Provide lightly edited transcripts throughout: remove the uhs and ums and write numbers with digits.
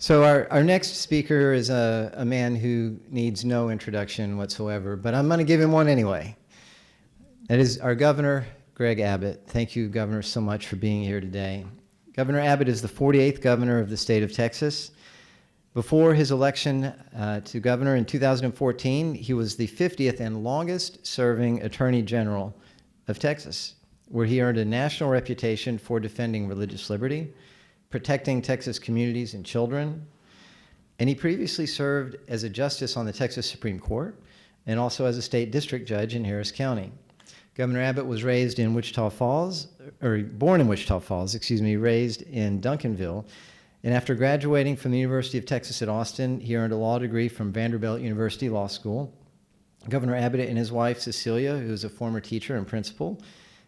So our next speaker is a man who needs no introduction whatsoever, but I'm going to give him one anyway. That is our governor, Greg Abbott. Thank you, Governor, so much for being here today. Governor Abbott is the 48th governor of the state of Texas. Before his election to governor in 2014, he was the 50th and longest serving Attorney General of Texas, where he earned a national reputation for defending religious liberty, protecting Texas communities and children. And he previously served as a justice on the Texas Supreme Court and also as a state district judge in Harris County. Governor Abbott was raised in Wichita Falls, or born in Wichita Falls, raised in Duncanville. And after graduating from the University of Texas at Austin, he earned a law degree from Vanderbilt University Law School. Governor Abbott and his wife, Cecilia, who is a former teacher and principal,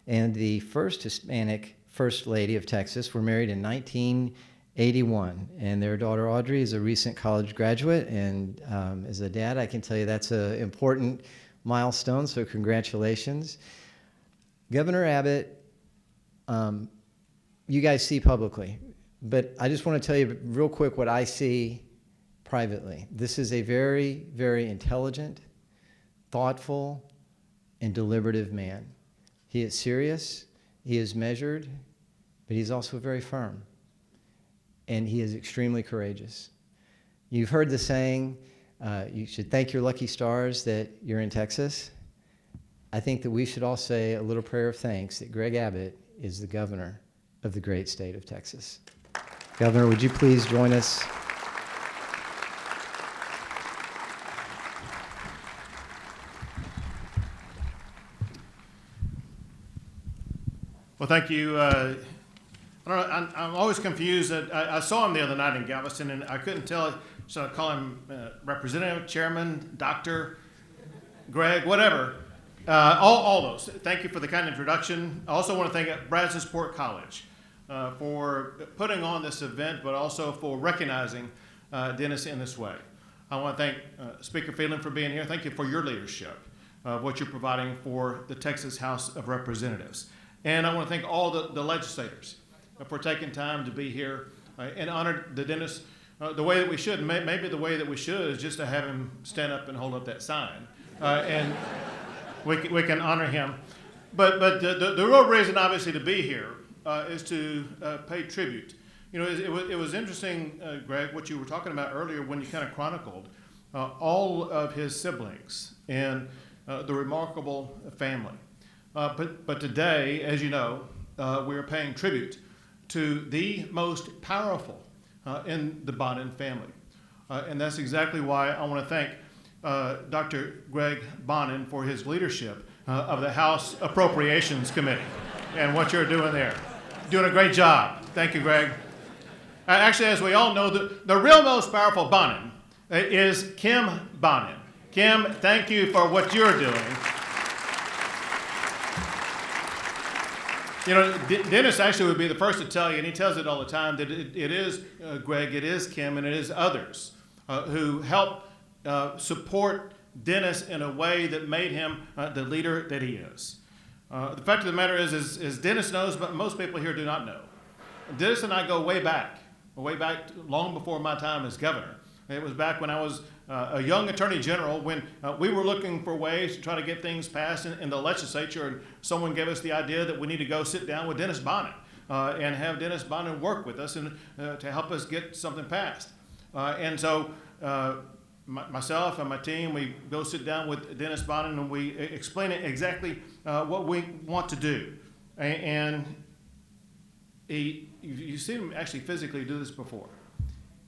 and the first Hispanic First Lady of Texas, were married in 1981. And their daughter, Audrey, is a recent college graduate. And as a dad, I can tell you that's an important milestone, so congratulations. Governor Abbott, you guys see publicly, but I just want to tell you real quick what I see privately. This is a very, very intelligent, thoughtful, and deliberative man. He is serious, he is measured, but he's also very firm, and he is extremely courageous. You've heard the saying, you should thank your lucky stars that you're in Texas. I think that we should all say a little prayer of thanks that Greg Abbott is the governor of the great state of Texas. Governor, would you please join us? Well, thank you. I don't know, I'm always confused. I saw him the other night in Galveston, and I couldn't tell. Should I call him representative, chairman, doctor, Greg, whatever? All those. Thank you for the kind introduction. I also want to thank Brazosport College for putting on this event, but also for recognizing Dennis in this way. I want to thank Speaker Phelan for being here. Thank you for your leadership of what you're providing for the Texas House of Representatives. And I want to thank all the legislators for taking time to be here and honor the Dennis the way that we should. Maybe the way that we should is just to have him stand up and hold up that sign. And we can honor him. But the real reason, obviously, to be here is to pay tribute. You know, it was interesting, Greg, what you were talking about earlier when you kind of chronicled all of his siblings and the remarkable family. But today, as you know, we are paying tribute to the most powerful in the Bonnen family. And that's exactly why I want to thank Dr. Greg Bonnen for his leadership of the House Appropriations Committee and what you're doing there. Doing a great job. Thank you, Greg. Actually, as we all know, the real most powerful Bonnen is Kim Bonnen. Kim, thank you for what you're doing. You know, Dennis actually would be the first to tell you, and he tells it all the time, that it is Greg, it is Kim, and it is others who help support Dennis in a way that made him the leader that he is. The fact of the matter is Dennis knows, but most people here do not know. Dennis and I go way back long before my time as governor. It was back when I was a young attorney general when we were looking for ways to try to get things passed in the legislature, and someone gave us the idea that we need to go sit down with Dennis Bonnen and have Dennis Bonnen work with us and to help us get something passed. And so myself and my team, we go sit down with Dennis Bonnen and we explain exactly what we want to do. And you've seen him actually physically do this before.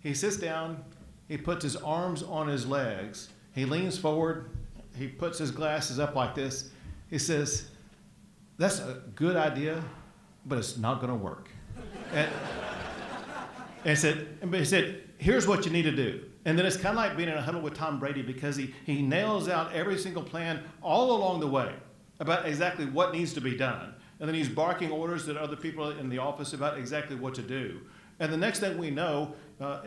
He sits down, he puts his arms on his legs, he leans forward, he puts his glasses up like this. He says, "That's a good idea, but it's not going to work." And he said, "Here's what you need to do." And then it's kind of like being in a huddle with Tom Brady, because he nails out every single plan all along the way about exactly what needs to be done. And then he's barking orders at other people in the office about exactly what to do. And the next thing we know,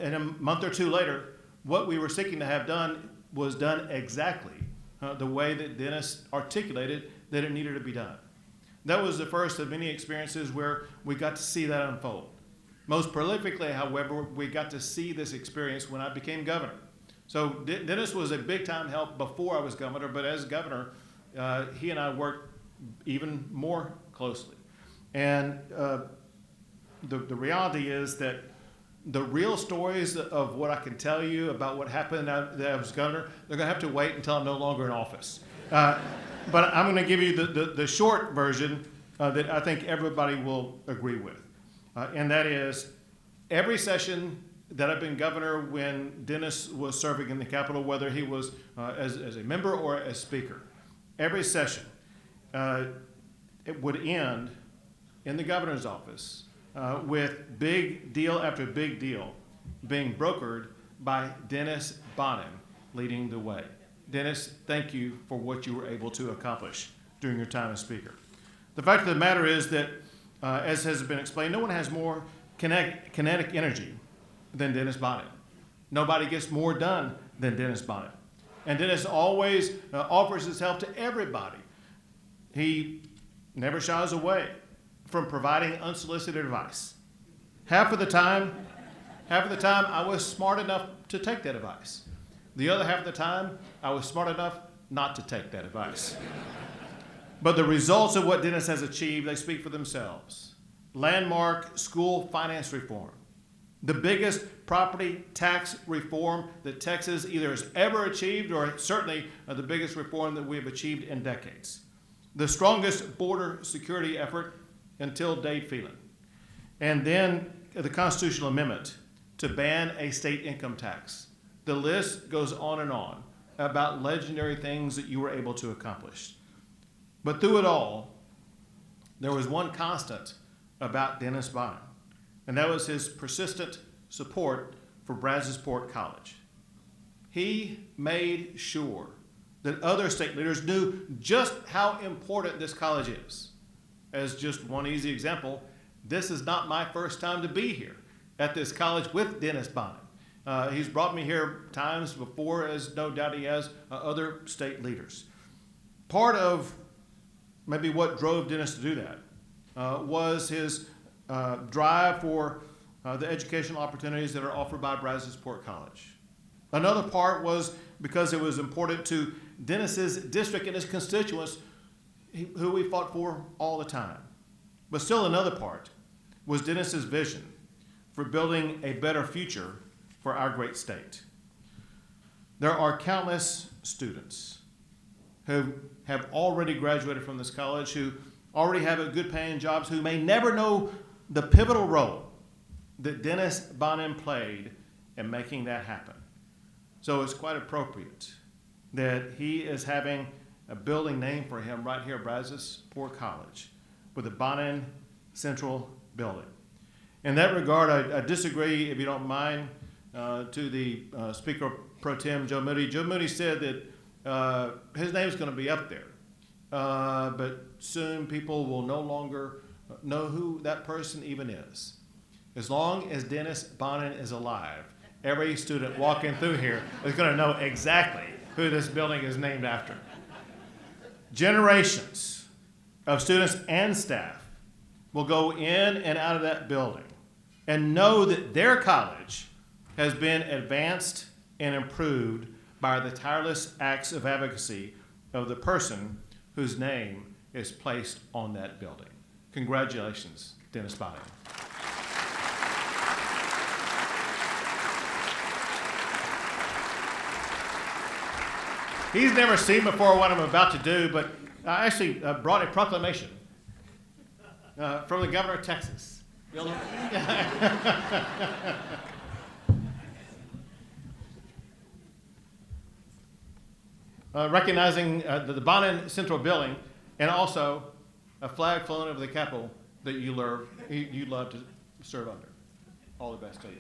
in a month or two later, what we were seeking to have done was done exactly the way that Dennis articulated that it needed to be done. That was the first of many experiences where we got to see that unfold. Most prolifically, however, we got to see this experience when I became governor. So Dennis was a big-time help before I was governor, but as governor, he and I worked even more closely. And the reality is that the real stories of what I can tell you about what happened that I was governor, they're going to have to wait until I'm no longer in office. But I'm going to give you the short version that I think everybody will agree with. And that is, every session that I've been governor when Dennis was serving in the Capitol, whether he was as a member or as speaker, every session, it would end in the governor's office with big deal after big deal being brokered by Dennis Bonnen leading the way. Dennis, thank you for what you were able to accomplish during your time as speaker. The fact of the matter is that, as has been explained, no one has more kinetic energy than Dennis Bonnen. Nobody gets more done than Dennis Bonnen. And Dennis always offers his help to everybody. He never shies away from providing unsolicited advice. Half of the time, I was smart enough to take that advice. The other half of the time, I was smart enough not to take that advice. But the results of what Dennis has achieved, they speak for themselves. Landmark school finance reform, the biggest property tax reform that Texas either has ever achieved, or certainly the biggest reform that we have achieved in decades. The strongest border security effort until Dade Phelan. And then the constitutional amendment to ban a state income tax. The list goes on and on about legendary things that you were able to accomplish. But through it all, there was one constant about Dennis Bonnen, and that was his persistent support for Brazosport College. He made sure that other state leaders knew just how important this college is. As just one easy example, this is not my first time to be here at this college with Dennis Bonnen. He's brought me here times before, as no doubt he has other state leaders. Part of maybe what drove Dennis to do that was his drive for the educational opportunities that are offered by Brazosport College. Another part was because it was important to Dennis's district and his constituents, who we fought for all the time. But still another part was Dennis's vision for building a better future for our great state. There are countless students who have already graduated from this college, who already have good paying jobs, who may never know the pivotal role that Dennis Bonnen played in making that happen. So it's quite appropriate that he is having a building named for him right here at Brazosport College with the Bonnen Central Building. In that regard, I disagree, if you don't mind, to the Speaker Pro Tem, Joe Moody. Joe Moody said that his name's going to be up there, but soon people will no longer know who that person even is. As long as Dennis Bonnen is alive, every student walking through here is going to know exactly who this building is named after. Generations of students and staff will go in and out of that building and know that their college has been advanced and improved by the tireless acts of advocacy of the person whose name is placed on that building. Congratulations, Dennis Bonnen. He's never seen before what I'm about to do, but I actually brought a proclamation from the governor of Texas. Recognizing the Bonnen Central Building, and also a flag flown over the Capitol that you love to serve under. All the best to you.